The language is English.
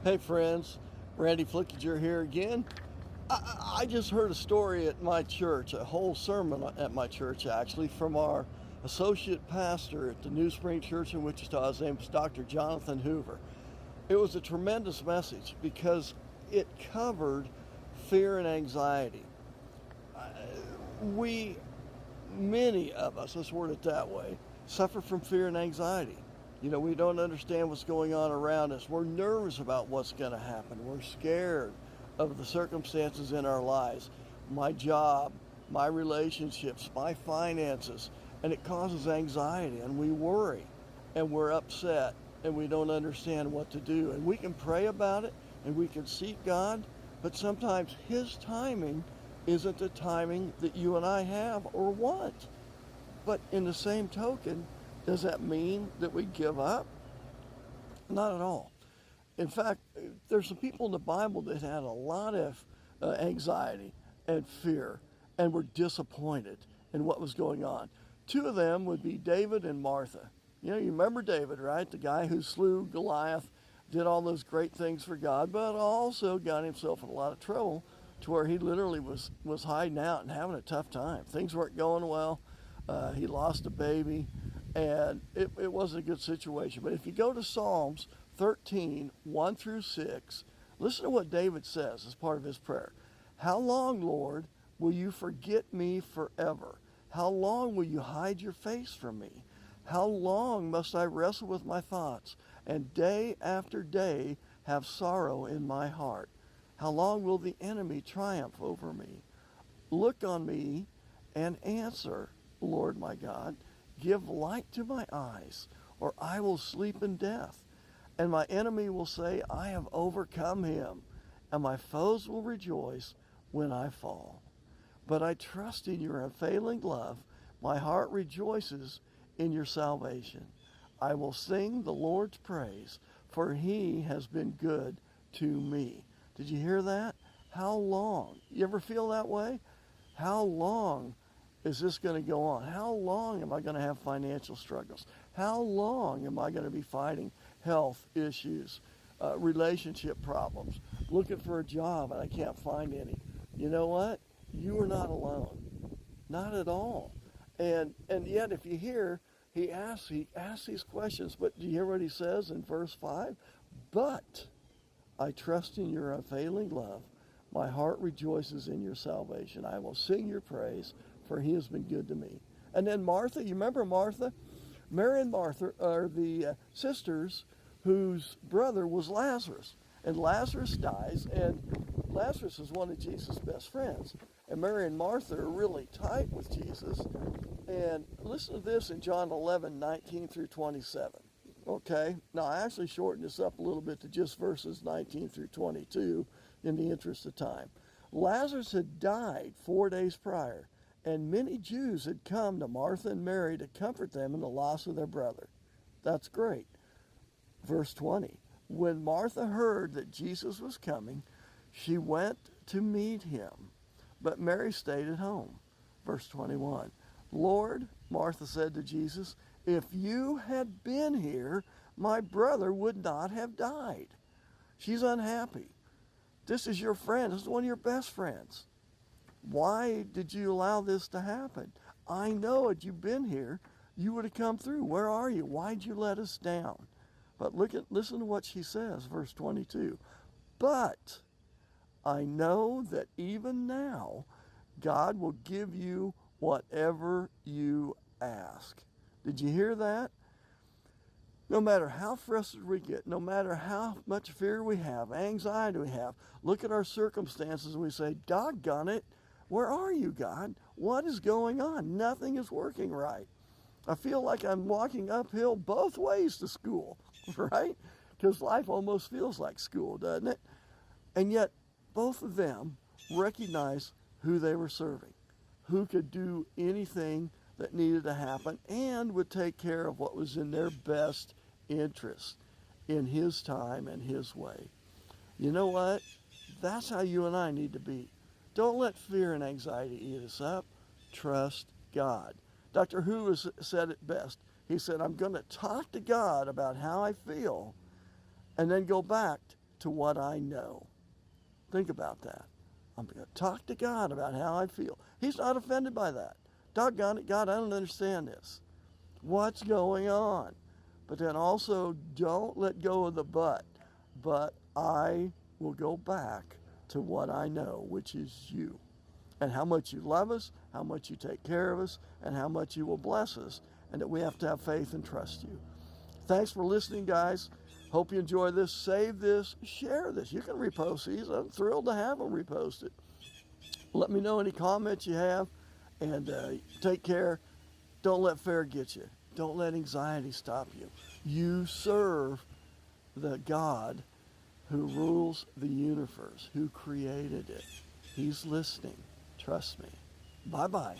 Hey friends, Randy Flickinger here again. I just heard a story at my church, a whole sermon at my church actually, from our associate pastor at the New Spring Church in Wichita. His name is Dr. Jonathan Hoover. It was a tremendous message because it covered fear and anxiety. We, many of us, let's word it that way, suffer from fear and anxiety. We don't understand what's going on around us. We're nervous about what's going to happen. We're scared of the circumstances in our lives, my job, my relationships, my finances, and it causes anxiety, and we worry, and we're upset, and we don't understand what to do. And we can pray about it, and we can seek God, but sometimes His timing isn't the timing that you and I have or want. But in the same token, does that mean that we give up? Not at all. In fact, there's some people in the Bible that had a lot of anxiety and fear and were disappointed in what was going on. Two of them would be David and Martha. You remember David, right? The guy who slew Goliath, did all those great things for God, but also got himself in a lot of trouble to where he literally was hiding out and having a tough time. Things weren't going well. He lost a baby, and it wasn't a good situation. But if you go to Psalms 13, 1 through 6, listen to what David says as part of his prayer. How long, Lord, will you forget me forever? How long will you hide your face from me? How long must I wrestle with my thoughts and day after day have sorrow in my heart? How long will the enemy triumph over me? Look on me and answer, Lord my God. Give light to my eyes, or I will sleep in death. And my enemy will say, I have overcome him, and my foes will rejoice when I fall. But I trust in your unfailing love. My heart rejoices in your salvation. I will sing the Lord's praise, for he has been good to me. Did you hear that? How long? You ever feel that way? How long is this going to go on? How long am I going to have financial struggles? How long am I going to be fighting health issues, relationship problems, looking for a job and I can't find any? You know what? You are not alone. Not at all. And yet if you hear, he asks these questions, but do you hear what he says in verse 5? But I trust in your unfailing love. My heart rejoices in your salvation. I will sing your praise, for he has been good to me. And then Martha, you remember Martha? Mary and Martha are the sisters whose brother was Lazarus. And Lazarus dies, and Lazarus is one of Jesus' best friends. And Mary and Martha are really tight with Jesus. And listen to this in John 11, 19 through 27. Okay, now I actually shortened this up a little bit to just verses 19 through 22 in the interest of time. Lazarus had died 4 days prior, and many Jews had come to Martha and Mary to comfort them in the loss of their brother. That's great. Verse 20. When Martha heard that Jesus was coming, she went to meet him, but Mary stayed at home. Verse 21. Lord, Martha said to Jesus, if you had been here, my brother would not have died. She's unhappy. This is your friend. This is one of your best friends. Why did you allow this to happen? I know had you been here, you would have come through. Where are you? Why'd you let us down? But listen to what she says, verse 22. But I know that even now God will give you whatever you ask. Did you hear that? No matter how frustrated we get, no matter how much fear we have, anxiety we have, look at our circumstances and we say, doggone it, where are you, God? What is going on? Nothing is working right. I feel like I'm walking uphill both ways to school, right? Because life almost feels like school, doesn't it? And yet, both of them recognized who they were serving, who could do anything that needed to happen and would take care of what was in their best interest in his time and his way. You know what? That's how you and I need to be. Don't let fear and anxiety eat us up. Trust God. Dr. Who said it best. He said, I'm going to talk to God about how I feel and then go back to what I know. Think about that. I'm going to talk to God about how I feel. He's not offended by that. Doggone it, God, I don't understand this. What's going on? But then also, don't let go of the but I will go back to what I know, which is you. And how much you love us, how much you take care of us, and how much you will bless us, and that we have to have faith and trust you. Thanks for listening, guys. Hope you enjoy this. Save this. Share this. You can repost these. I'm thrilled to have them reposted. Let me know any comments you have, and take care. Don't let fear get you. Don't let anxiety stop you. You serve the God who rules the universe, who created it. He's listening. Trust me. Bye-bye.